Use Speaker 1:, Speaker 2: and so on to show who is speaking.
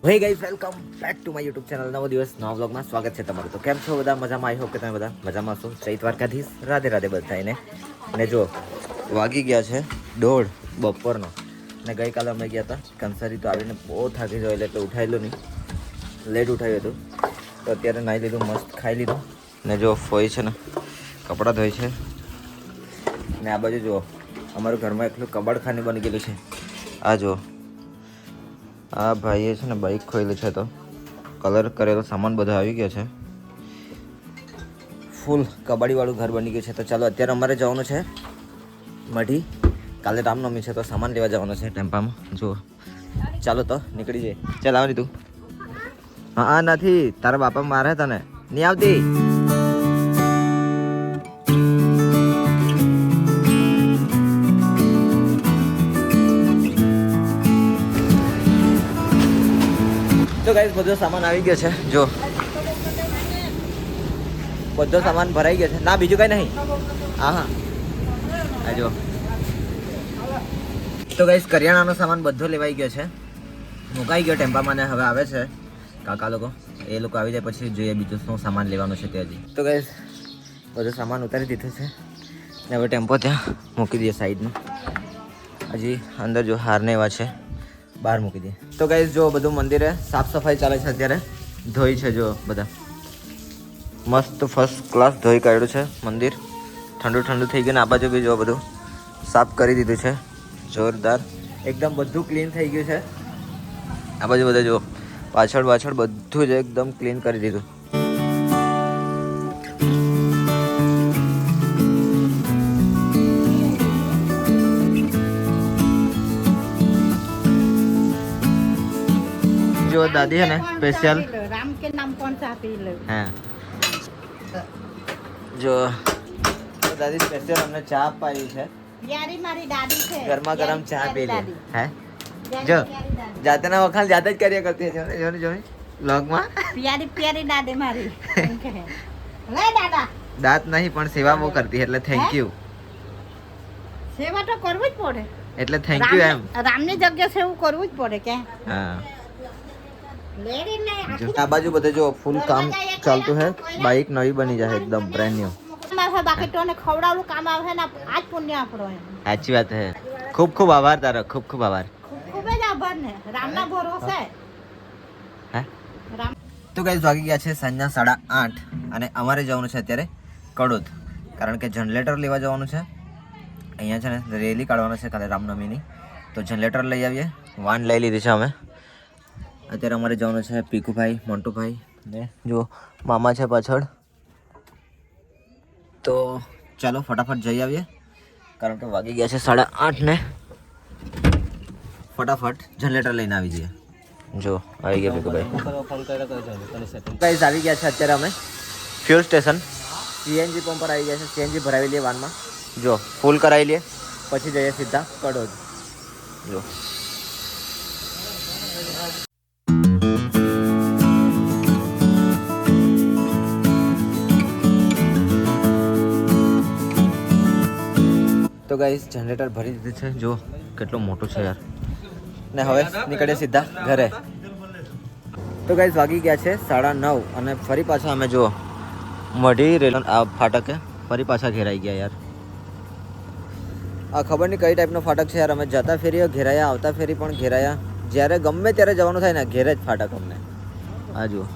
Speaker 1: હે guys welcome back to my YouTube channel. નવો દિવસ નવા વ્લોગમાં સ્વાગત છે તમારું. તો કેમ છો બધા? મજામાં? આઈ હોપ કે તમે બધા મજામાં છો. જય દ્વારકાધીશ, રાધે રાધે બધાને. ને જો વાગી ગયા છે 1:30 બપોરનો. ને ગઈકાલે અમે ગયા હતા કંસારી, તો આવીને બહુ થાકી ગયેલો એટલે ઉઠાયેલો નહીં, લેટ ઉઠાવ્યું હતું. તો અત્યારે નાહી લીધું, મસ્ત ખાઈ લીધું. ને જો ફોઈ છે ને કપડાં ધોઈ છે. ને આ બાજુ જુઓ, અમારું ઘરમાં એટલું કબાડખાને બની ગયેલું છે. આ જુઓ, આ ભાઈએ છે ને બાઇક ખોયેલી છે, તો કલર કરેલો સામાન બધો આવી ગયો છે. ફૂલ કબાડીવાળું ઘર બની ગયું છે. તો ચાલો અત્યારે અમારે જવાનું છે મઢી. કાલે રામનવમી છે તો સામાન લેવા જવાનો છે ટેમ્પામાં. જુઓ, ચાલો તો નીકળી જઈએ. ચાલ આવની તું. હા નથી, તારા બાપા મારે તને નહીં આવતી. તો ગાઈસ બધો સામાન આવી ગયો છે. જો બધો સામાન ભરાઈ ગયો છે. ના બીજું કઈ નહીં. હા જો. તો ગાઈસ કરિયાણાનો સામાન બધો લેવાઈ ગયો છે, મુકાઈ ગયો ટેમ્પામાં. ને હવે આવે છે કાકા લોકો, એ લોકો આવી જાય પછી જોઈએ બીજું શું સામાન લેવાનું છે તે. હજી તો ગાઈસ બધો સામાન ઉતારી દીધો છે ને હવે ટેમ્પો ત્યાં મૂકી દઈએ સાઈડમાં. હજી અંદર જો હારને એવા છે, બહાર મૂકી દઈએ. તો ગાઈસ જો બધું મંદિરે સાફ સફાઈ ચાલે છે અત્યારે. ધોઈ છે જો બધા, મસ્ત ફર્સ્ટ ક્લાસ ધોઈ કાઢ્યું છે મંદિર. ઠંડુ ઠંડુ થઈ ગયું. ને આ બાજુ બી જો બધું સાફ કરી દીધું છે જોરદાર, એકદમ બધું ક્લીન થઈ ગયું છે. આ બાજુ બધા જો પાછળ બધું જ એકદમ ક્લીન કરી દીધું. जो दादी है ना स्पेशल
Speaker 2: राम के नाम कौन सा पी लो?
Speaker 1: हाँ जो दादी स्पेशल हमने चाय पाई है.
Speaker 2: प्यारी मारी दादी છે.
Speaker 1: ગરમા ગરમ ચા પી લે. હે
Speaker 2: પ્યારી
Speaker 1: જો
Speaker 2: દાદી.
Speaker 1: જાતે ના વખાણ જાતે જ કર્યા કરતી છે. જો વ્લોગમાં
Speaker 2: પ્યારી દાદી મારી. લે દાદા.
Speaker 1: દાંત નહીં પણ સેવા બહુ કરતી એટલે થેન્ક યુ.
Speaker 2: સેવા તો કરવું જ પડે.
Speaker 1: એટલે થેન્ક યુ એમ.
Speaker 2: રામની જગ્યા સેવું કરવું જ પડે કે.
Speaker 1: હા
Speaker 2: લેડી ને
Speaker 1: આ બાજુ બધે જો ફૂલ કામ ચાલતું है. બાઇક નવી બની જાય એકદમ બ્રાન્ડ ન્યુ.
Speaker 2: બાકી તો ને ખવડાવવું કામ આવે ને આજ પુણ્ય આપણો એમ.
Speaker 1: સાચી વાત હે. ખૂબ ખૂબ આભાર તારો, ખૂબ ખૂબ આભાર.
Speaker 2: ખૂબ જ આભાર ને રામના ભરોસે.
Speaker 1: હે
Speaker 2: રામ.
Speaker 1: તો ગાઈસ વાગી ગયા છે સાંજના 8:30 અને અમારે જવાનું છે અત્યારે કડોદ, કારણ કે જનરેટર લેવા જવાનું છે. અહીંયા છે ને રેલી કાઢવાનું છે કાલે રામનવમીની, તો જનરેટર લઈ આવીએ. વાન લઈ લીધી છે અમે. અત્યારે અમારે જવાનું છે પીકુભાઈ, મોન્ટુભાઈ ને જો મામા છે પાછળ. તો ચાલો ફટાફટ જઈ આવીએ, કારણ કે વાગી ગયા છે 8:30 ને ફટાફટ જનરેટર લઈને આવી જઈએ. જો આવી ગયા પીકુભાઈ. ગાઈસ આવી ગયા છે અત્યારે અમે ફ્યુલ સ્ટેશન. સીએનજી પંપ પર આવી ગયા છે. સીએનજી ભરાવી લઈએ વાનમાં. જો ફૂલ કરાવી લઈએ પછી જઈએ સીધા કડોદ. જો તો ગાઈસ જનરેટર ભરી દીધું છે. જો કેટલું મોટું છે યાર. ને હવે નીકળીએ સીધા ઘરે. તો ગાઈસ વાગી ગયા છે 9:30 અને ફરી પાછા અમે જો મઢી રેલ ફાટકે ફરી પાછા ઘેરાઈ ગયા યાર. આ ખબર નહીં કઈ ટાઈપનો ફાટક છે યાર. અમે જતા ફેરી ઘેરાયા, આવતા ફેરી પણ ઘેરાયા. જ્યારે ગમે ત્યારે જવાનું થાય ને ઘેરે જ ફાટક અમને. આ જુઓ